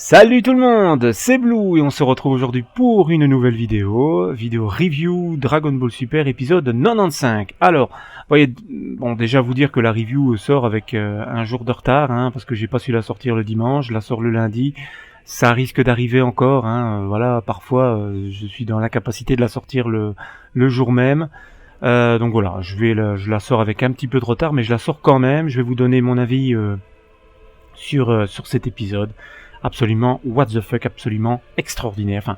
Salut tout le monde, c'est Blue et on se retrouve aujourd'hui pour une nouvelle vidéo review Dragon Ball Super épisode 95. Alors, voyez, bon déjà vous dire que la review sort avec un jour de retard, parce que j'ai pas su la sortir le dimanche, je la sors le lundi. Ça risque d'arriver encore, voilà, parfois je suis dans l'incapacité de la sortir le jour même. Donc voilà, je la sors avec un petit peu de retard, mais je la sors quand même. Je vais vous donner mon avis sur cet épisode. Absolument, what the fuck, absolument extraordinaire. Enfin,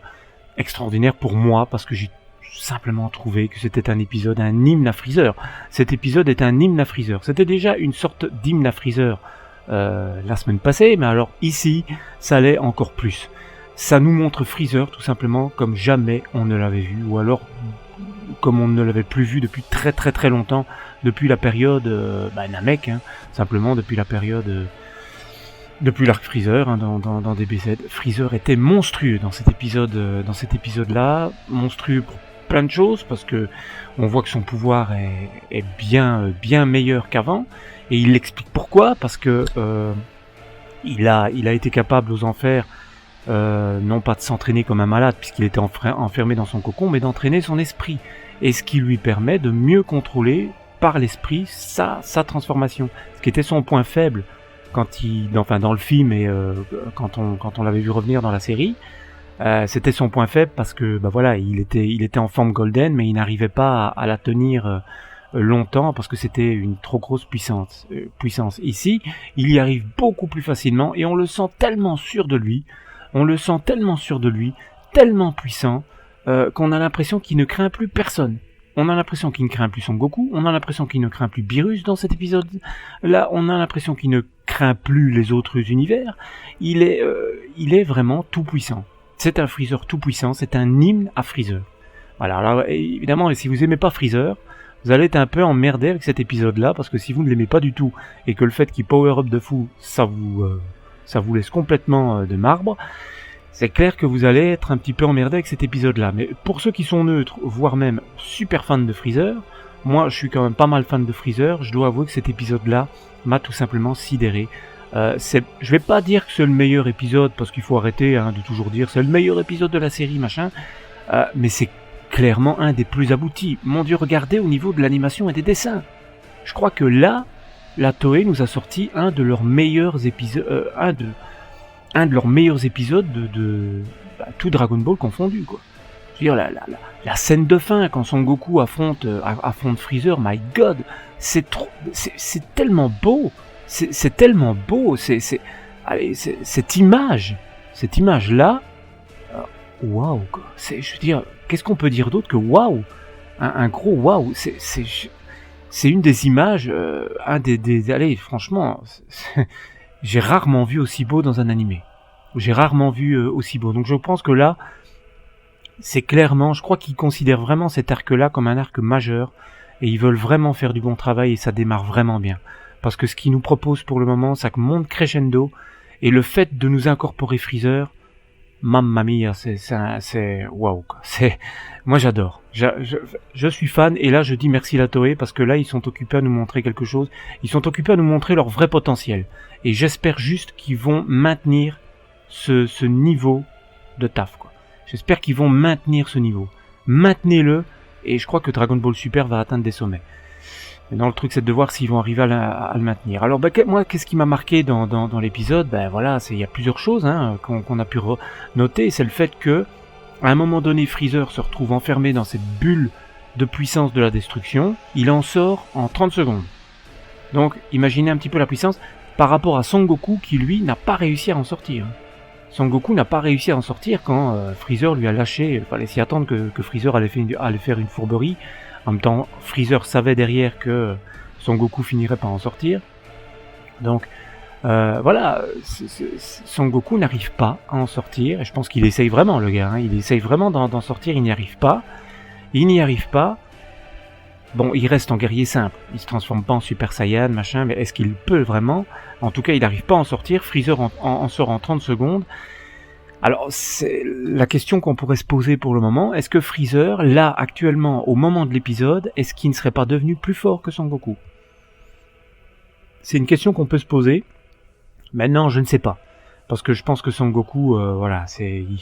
extraordinaire pour moi, parce que j'ai simplement trouvé que c'était un épisode, un hymne à Freezer. Cet épisode est un hymne à Freezer. C'était déjà une sorte d'hymne à Freezer la semaine passée, mais alors ici, ça l'est encore plus. Ça nous montre Freezer, tout simplement, comme jamais on ne l'avait vu, ou alors comme on ne l'avait plus vu depuis très très très longtemps, depuis la période Namek, simplement depuis la période... Depuis l'arc Freezer dans DBZ, Freezer était monstrueux dans cet épisode-là, monstrueux pour plein de choses parce que on voit que son pouvoir est bien meilleur qu'avant et il explique pourquoi, parce que il a été capable aux enfers non pas de s'entraîner comme un malade puisqu'il était enfermé dans son cocon, mais d'entraîner son esprit, et ce qui lui permet de mieux contrôler par l'esprit sa transformation, ce qui était son point faible dans le film et quand on l'avait vu revenir dans la série, c'était son point faible parce que voilà, il était en forme golden, mais il n'arrivait pas à la tenir longtemps parce que c'était une trop grosse puissance. Ici, il y arrive beaucoup plus facilement et on le sent tellement sûr de lui, tellement puissant qu'on a l'impression qu'il ne craint plus personne. On a l'impression qu'il ne craint plus Son Goku, on a l'impression qu'il ne craint plus Beerus dans cet épisode. Là, on a l'impression qu'il ne craint plus les autres univers. Il est vraiment tout puissant. C'est un Freezer tout puissant, c'est un hymne à Freezer. Voilà, alors évidemment, si vous aimez pas Freezer, vous allez être un peu emmerdé avec cet épisode-là, parce que si vous ne l'aimez pas du tout, et que le fait qu'il power up de fou, ça vous laisse complètement de marbre, c'est clair que vous allez être un petit peu emmerdé avec cet épisode-là. Mais pour ceux qui sont neutres, voire même super fans de Freezer, moi je suis quand même pas mal fan de Freezer, je dois avouer que cet épisode-là m'a tout simplement sidéré. Je vais pas dire que c'est le meilleur épisode, parce qu'il faut arrêter de toujours dire c'est le meilleur épisode de la série, machin, mais c'est clairement un des plus aboutis. Mon Dieu, regardez au niveau de l'animation et des dessins. Je crois que là, la Toei nous a sorti un de leurs meilleurs épisodes, un de leurs meilleurs épisodes de tout Dragon Ball confondu, quoi. Je veux dire, la scène de fin quand Son Goku affronte Freezer, my god, c'est tellement beau, c'est tellement beau, cette image là, waouh, quoi. Je veux dire, qu'est-ce qu'on peut dire d'autre que waouh, un gros waouh, c'est une des images, allez, franchement, j'ai rarement vu aussi beau dans un animé. Donc je pense que là, c'est clairement, je crois qu'ils considèrent vraiment cet arc-là comme un arc majeur, et ils veulent vraiment faire du bon travail, et ça démarre vraiment bien. Parce que ce qu'ils nous proposent pour le moment, ça monte crescendo, et le fait de nous incorporer Freezer, mamma mia, c'est waouh, quoi. Moi j'adore. Je suis fan, et là je dis merci la Toei, parce que là ils sont occupés à nous montrer quelque chose. Ils sont occupés à nous montrer leur vrai potentiel. Et j'espère juste qu'ils vont maintenir ce niveau de taf, quoi. J'espère qu'ils vont maintenir ce niveau. Maintenez-le, et je crois que Dragon Ball Super va atteindre des sommets. Maintenant, le truc, c'est de voir s'ils vont arriver à le maintenir. Alors, moi, qu'est-ce qui m'a marqué dans l'épisode ? Voilà, il y a plusieurs choses qu'on a pu noter. C'est le fait que, à un moment donné, Freezer se retrouve enfermé dans cette bulle de puissance de la destruction. Il en sort en 30 secondes. Donc, imaginez un petit peu la puissance par rapport à Son Goku qui, lui, n'a pas réussi à en sortir. Son Goku n'a pas réussi à en sortir quand Freezer lui a lâché. Il fallait s'y attendre que Freezer allait faire une fourberie. En même temps, Freezer savait derrière que Son Goku finirait par en sortir. Donc, voilà, Son Goku n'arrive pas à en sortir. Et je pense qu'il essaye vraiment, le gars. Il essaye vraiment d'en sortir, il n'y arrive pas. Bon, il reste en guerrier simple. Il se transforme pas en Super Saiyan, machin, mais est-ce qu'il peut vraiment ? En tout cas, il n'arrive pas à en sortir. Freezer en sort en 30 secondes. Alors, c'est la question qu'on pourrait se poser pour le moment. Est-ce que Freezer, là, actuellement, au moment de l'épisode, est-ce qu'il ne serait pas devenu plus fort que Son Goku ? C'est une question qu'on peut se poser. Maintenant, je ne sais pas. parce que je pense que Son Goku, voilà,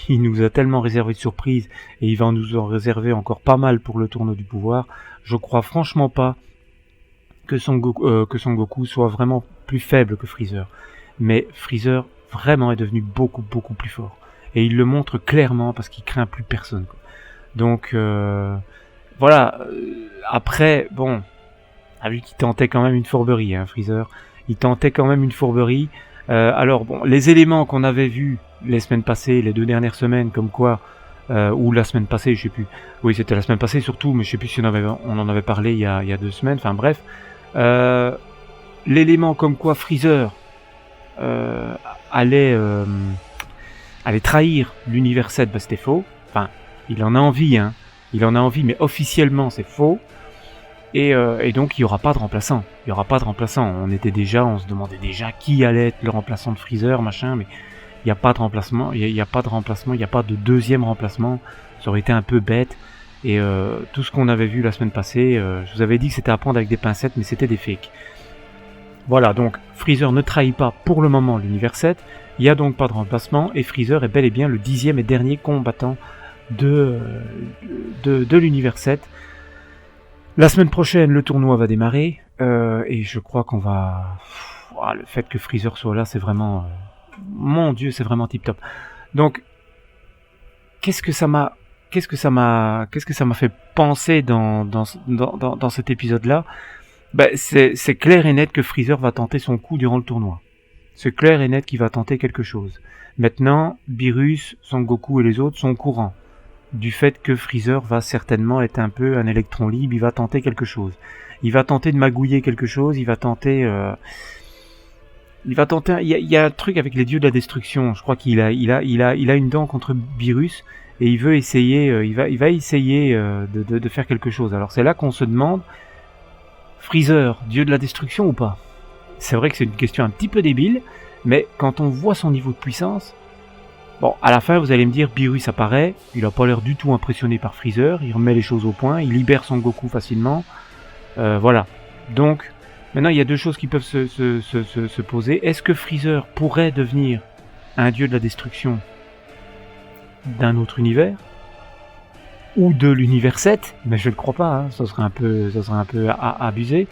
il nous a tellement réservé de surprises et il va nous en réserver encore pas mal pour le tournoi du pouvoir. Je crois franchement pas que Son Goku soit vraiment plus faible que Freezer. Mais Freezer vraiment est devenu beaucoup plus fort. Et il le montre clairement parce qu'il craint plus personne, quoi. Donc voilà. Après, bon, a vu qu'il tentait quand même une fourberie, hein, Freezer. Il tentait quand même une fourberie. Alors bon, les éléments qu'on avait vus les semaines passées, les 2 dernières semaines, comme quoi, ou la semaine passée, je sais plus. Oui, c'était la semaine passée surtout, mais je sais plus si on en avait parlé il y a 2 semaines. Enfin bref, l'élément comme quoi Freezer allait trahir l'univers 7, bah c'était faux. Enfin, il en a envie, hein. Il en a envie, mais officiellement c'est faux. Et donc il y aura pas de remplaçant. Il y aura pas de remplaçant. On se demandait déjà qui allait être le remplaçant de Freezer, machin, mais il n'y a pas de remplacement. Il y a pas de remplacement. Il n'y a pas de deuxième remplacement. Ça aurait été un peu bête. Et tout ce qu'on avait vu la semaine passée, je vous avais dit que c'était à prendre avec des pincettes, mais c'était des fakes. Voilà, donc Freezer ne trahit pas pour le moment l'univers 7. Il n'y a donc pas de remplacement et Freezer est bel et bien le 10e et dernier combattant de l'univers 7. La semaine prochaine, le tournoi va démarrer et je crois qu'on va... le fait que Freezer soit là, c'est vraiment... Mon Dieu, c'est vraiment tip top. Donc, qu'est-ce que ça m'a fait penser dans cet épisode-là? C'est clair et net que Freezer va tenter son coup durant le tournoi. C'est clair et net qu'il va tenter quelque chose. Maintenant, Beerus, Son Goku et les autres sont au courant du fait que Freezer va certainement être un peu un électron libre, il va tenter quelque chose. Il va tenter de magouiller quelque chose, il va tenter... il y a un truc avec les dieux de la destruction, je crois qu'il a une dent contre Beerus, et il veut essayer, il va essayer de faire quelque chose. Alors c'est là qu'on se demande, Freezer, dieu de la destruction ou pas? C'est vrai que c'est une question un petit peu débile, mais quand on voit son niveau de puissance... Bon, à la fin, vous allez me dire, Beerus apparaît, il a pas l'air du tout impressionné par Freezer, il remet les choses au point, il libère Son Goku facilement, voilà. Donc, maintenant, il y a 2 choses qui peuvent se poser. Est-ce que Freezer pourrait devenir un dieu de la destruction d'un autre univers? Ou de l'univers 7? Mais je ne le crois pas, hein. Ça serait un peu abusé.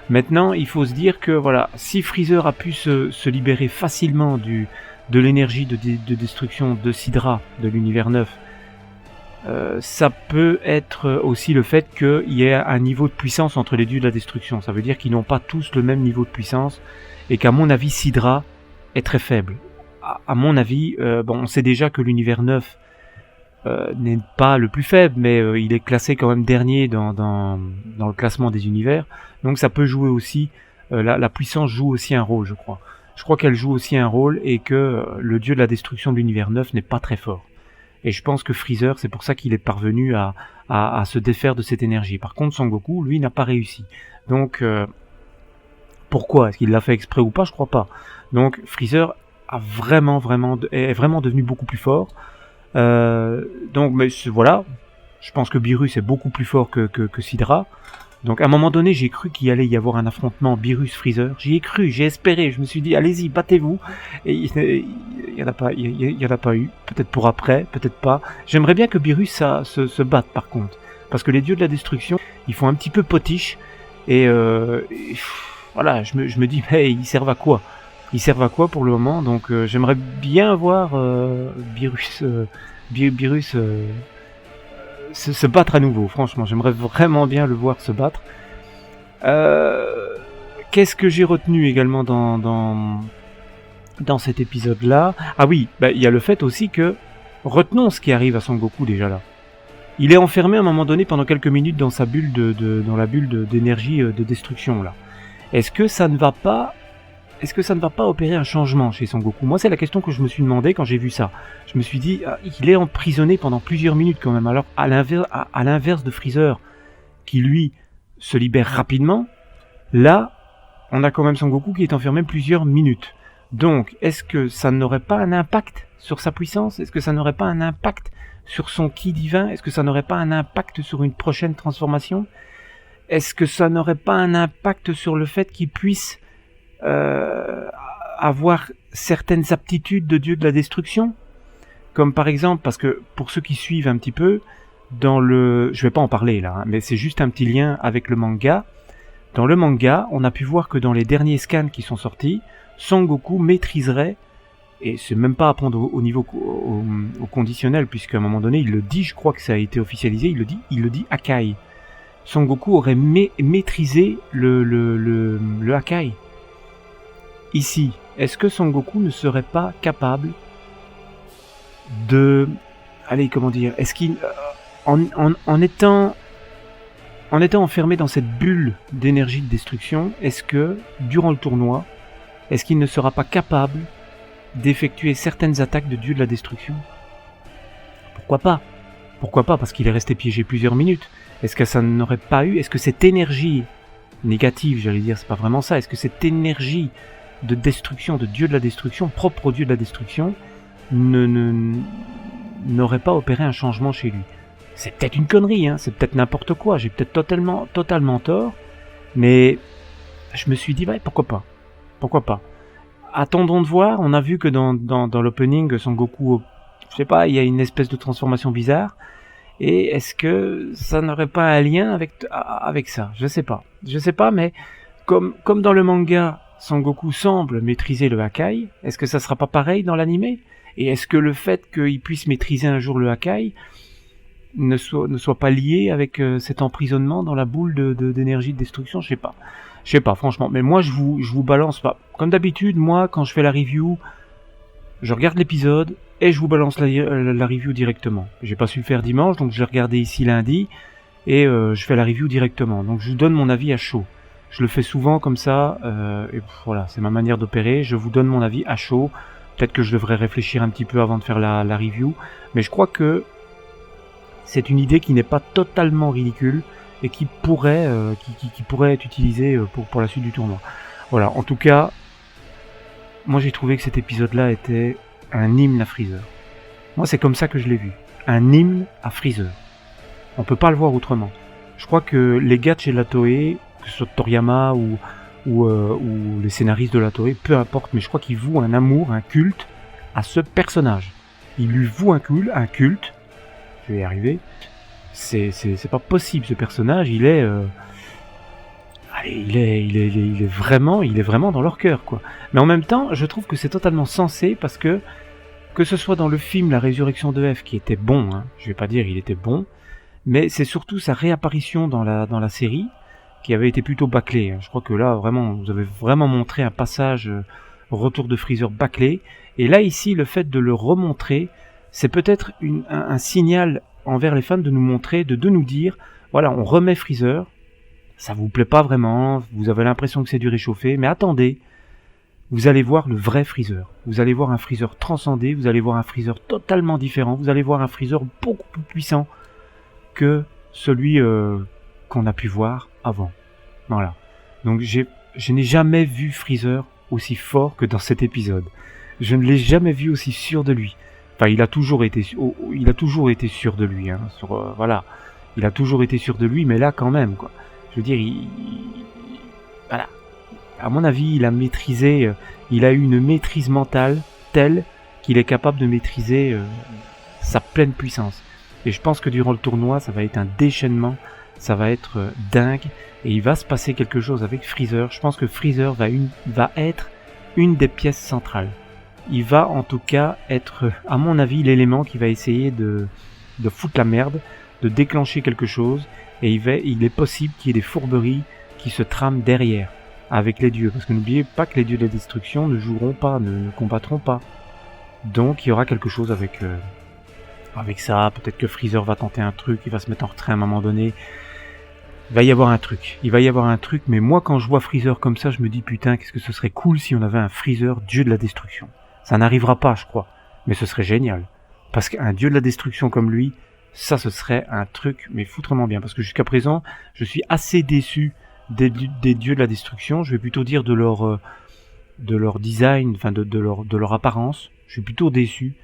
Maintenant, il faut se dire que, voilà, si Freezer a pu se libérer facilement de l'énergie de destruction de Sidra, de l'univers 9, ça peut être aussi le fait qu'il y ait un niveau de puissance entre les dieux de la destruction. Ça veut dire qu'ils n'ont pas tous le même niveau de puissance, et qu'à mon avis, Sidra est très faible. À mon avis, on sait déjà que l'univers 9 n'est pas le plus faible, mais il est classé quand même dernier dans le classement des univers. Donc ça peut jouer aussi, la puissance joue aussi un rôle, je crois. Je crois qu'elle joue aussi un rôle et que le dieu de la destruction de l'univers 9 n'est pas très fort. Et je pense que Freezer, c'est pour ça qu'il est parvenu à se défaire de cette énergie. Par contre, Son Goku, lui, n'a pas réussi. Donc, pourquoi? Est-ce qu'il l'a fait exprès ou pas? Je crois pas. Donc, Freezer est vraiment devenu beaucoup plus fort. Donc, mais voilà. Je pense que Beerus est beaucoup plus fort que Sidra. Donc à un moment donné, j'ai cru qu'il allait y avoir un affrontement Beerus-Freezer. J'y ai cru, j'ai espéré. Je me suis dit, allez-y, battez-vous. Et il y en a pas eu. Peut-être pour après, peut-être pas. J'aimerais bien que Beerus se batte par contre, parce que les dieux de la destruction, ils font un petit peu potiche. Et voilà, je me dis, mais ils servent à quoi? Ils servent à quoi pour le moment? Donc j'aimerais bien voir Beerus se battre à nouveau, franchement, j'aimerais vraiment bien le voir se battre. Qu'est-ce que j'ai retenu également dans cet épisode-là? Ah oui, il y a le fait aussi que, retenons ce qui arrive à Son Goku déjà là. Il est enfermé à un moment donné pendant quelques minutes dans sa bulle dans la bulle d'énergie de destruction là. Est-ce que ça ne va pas opérer un changement chez Son Goku? Moi, c'est la question que je me suis demandé quand j'ai vu ça. Je me suis dit, il est emprisonné pendant plusieurs minutes quand même. Alors, à l'inverse de Freezer, qui lui se libère rapidement, là, on a quand même Son Goku qui est enfermé plusieurs minutes. Donc, est-ce que ça n'aurait pas un impact sur sa puissance? Est-ce que ça n'aurait pas un impact sur son ki divin? Est-ce que ça n'aurait pas un impact sur une prochaine transformation? Est-ce que ça n'aurait pas un impact sur le fait qu'il puisse avoir certaines aptitudes de dieu de la destruction. Comme par exemple, parce que pour ceux qui suivent un petit peu, je vais pas en parler là, mais c'est juste un petit lien avec le manga. Dans le manga, on a pu voir que dans les derniers scans qui sont sortis, Son Goku maîtriserait, et c'est même pas à prendre au niveau au conditionnel, puisqu'à un moment donné, il le dit, je crois que ça a été officialisé, il le dit Hakai. Son Goku aurait maîtrisé le Hakai. Ici, est-ce que Son Goku ne serait pas capable de... Allez, comment dire, est-ce qu'il... en étant enfermé dans cette bulle d'énergie de destruction, est-ce que, durant le tournoi, est-ce qu'il ne sera pas capable d'effectuer certaines attaques de dieu de la destruction? Pourquoi pas? Pourquoi pas? Parce qu'il est resté piégé plusieurs minutes. Est-ce que ça n'aurait pas eu... Est-ce que cette énergie négative, j'allais dire, c'est pas vraiment ça, est-ce que cette énergie de destruction, de dieu de la destruction, propre au dieu de la destruction, n'aurait pas opéré un changement chez lui? C'est peut-être une connerie, hein, c'est peut-être n'importe quoi, j'ai peut-être totalement tort, mais je me suis dit, ouais, pourquoi pas. Attendons de voir, on a vu que dans l'opening, Son Goku, je sais pas, il y a une espèce de transformation bizarre, et est-ce que ça n'aurait pas un lien avec ça? Je sais pas, mais comme dans le manga, Son Goku semble maîtriser le Hakai, est-ce que ça sera pas pareil dans l'animé? Et est-ce que le fait qu'il puisse maîtriser un jour le Hakai ne soit pas lié avec cet emprisonnement dans la boule d'énergie de destruction? Je sais pas franchement, mais moi je vous balance pas. Comme d'habitude, moi quand je fais la review, je regarde l'épisode et je vous balance la review directement. J'ai pas su le faire dimanche, donc je l'ai regardé ici lundi et je fais la review directement. Donc je vous donne mon avis à chaud. Je le fais souvent comme ça, et voilà, c'est ma manière d'opérer. Je vous donne mon avis à chaud. Peut-être que je devrais réfléchir un petit peu avant de faire la review, mais je crois que c'est une idée qui n'est pas totalement ridicule et qui pourrait être utilisée pour la suite du tournoi. Voilà, en tout cas, moi j'ai trouvé que cet épisode-là était un hymne à Freezer. Moi c'est comme ça que je l'ai vu, un hymne à Freezer. On peut pas le voir autrement. Je crois que les gars de chez la Toei, que ce soit Toriyama ou les scénaristes de la Toei, peu importe, mais je crois qu'ils vouent un amour, un culte à ce personnage. Ils lui vouent un culte. Je vais y arriver. C'est pas possible, ce personnage, il est vraiment dans leur cœur, quoi. Mais en même temps, je trouve que c'est totalement sensé parce que ce soit dans le film La Résurrection de F qui était bon, hein, je vais pas dire il était bon, mais c'est surtout sa réapparition dans la série qui avait été plutôt bâclée. Hein. Je crois que là, vraiment, vous avez vraiment montré un passage retour de Freezer bâclé. Et là, ici, le fait de le remontrer, c'est peut-être un signal envers les fans de nous montrer, de nous dire, voilà, on remet Freezer, ça vous plaît pas vraiment, vous avez l'impression que c'est du réchauffé, mais attendez, vous allez voir le vrai Freezer. Vous allez voir un Freezer transcendé, vous allez voir un Freezer totalement différent, vous allez voir un Freezer beaucoup plus puissant que celui qu'on a pu voir avant. Voilà. Donc je n'ai jamais vu Freezer aussi fort que dans cet épisode. Je ne l'ai jamais vu aussi sûr de lui. Enfin, il a toujours été sûr de lui. Hein, voilà. Il a toujours été sûr de lui, mais là quand même, quoi. Je veux dire, voilà. À mon avis, il a eu une maîtrise mentale telle qu'il est capable de maîtriser sa pleine puissance. Et je pense que durant le tournoi, ça va être un déchaînement, ça va être dingue, et il va se passer quelque chose avec Freezer. Je pense que Freezer va être une des pièces centrales. Il va en tout cas être, à mon avis, l'élément qui va essayer de foutre la merde, de déclencher quelque chose, et il est possible qu'il y ait des fourberies qui se trament derrière, avec les dieux. Parce que n'oubliez pas que les dieux de la destruction ne joueront pas, ne combattront pas. Donc il y aura quelque chose avec ça. Peut-être que Freezer va tenter un truc, il va se mettre en retrait à un moment donné. Il va y avoir un truc, mais moi quand je vois Freezer comme ça, je me dis putain, qu'est-ce que ce serait cool si on avait un Freezer dieu de la destruction. Ça n'arrivera pas, je crois, mais ce serait génial. Parce qu'un dieu de la destruction comme lui, ça ce serait un truc, mais foutrement bien. Parce que jusqu'à présent, je suis assez déçu des dieux de la destruction. Je vais plutôt dire de leur design, enfin de leur apparence. Je suis plutôt déçu,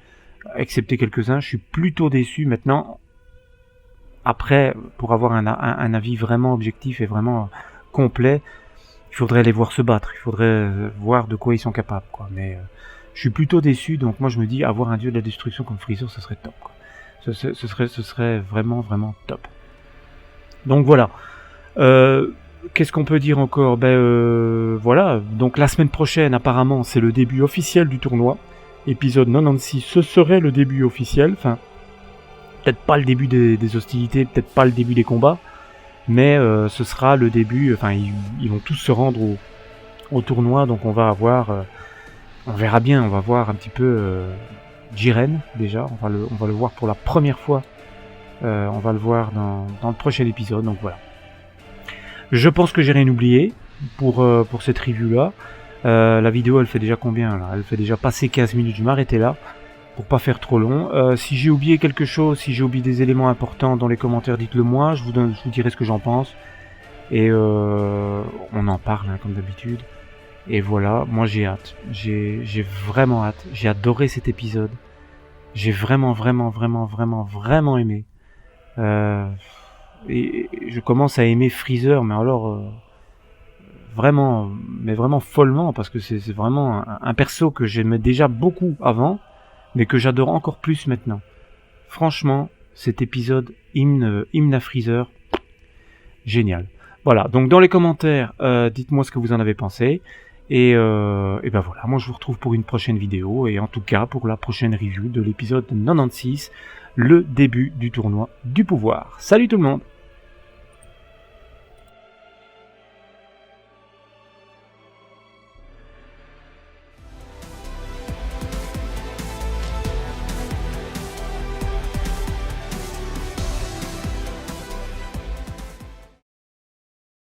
excepté quelques-uns. Je suis plutôt déçu maintenant. Après, pour avoir un avis vraiment objectif et vraiment complet, il faudrait les voir se battre, il faudrait voir de quoi ils sont capables, quoi. Mais je suis plutôt déçu, donc moi je me dis, avoir un dieu de la destruction comme Freezer, ce serait top, quoi. Ce serait vraiment, vraiment top. Donc voilà. Qu'est-ce qu'on peut dire encore? Voilà, donc la semaine prochaine, apparemment, c'est le début officiel du tournoi. Épisode 96, ce serait le début officiel. Enfin, peut-être pas le début des hostilités, peut-être pas le début des combats, mais ce sera le début. Enfin, ils vont tous se rendre au tournoi, donc on va avoir, on verra bien, on va voir un petit peu Jiren déjà. On va le voir pour la première fois. On va le voir dans le prochain épisode, donc voilà. Je pense que j'ai rien oublié pour cette review là. La vidéo elle fait déjà combien là? Elle fait déjà passer 15 minutes, je vais m'arrêter là pour pas faire trop long. Si j'ai oublié quelque chose, si j'ai oublié des éléments importants dans les commentaires, dites-le moi, je vous dirai ce que j'en pense. Et on en parle hein, comme d'habitude. Et voilà, moi j'ai hâte. J'ai vraiment hâte. J'ai adoré cet épisode. J'ai vraiment aimé. Et je commence à aimer Freezer, mais alors vraiment, mais vraiment follement, parce que c'est vraiment un perso que j'aimais déjà beaucoup avant, mais que j'adore encore plus maintenant. Franchement, cet épisode hymne à Freezer, génial. Voilà, donc dans les commentaires, dites-moi ce que vous en avez pensé. Et ben voilà, moi je vous retrouve pour une prochaine vidéo, et en tout cas pour la prochaine review de l'épisode 96, le début du tournoi du pouvoir. Salut tout le monde!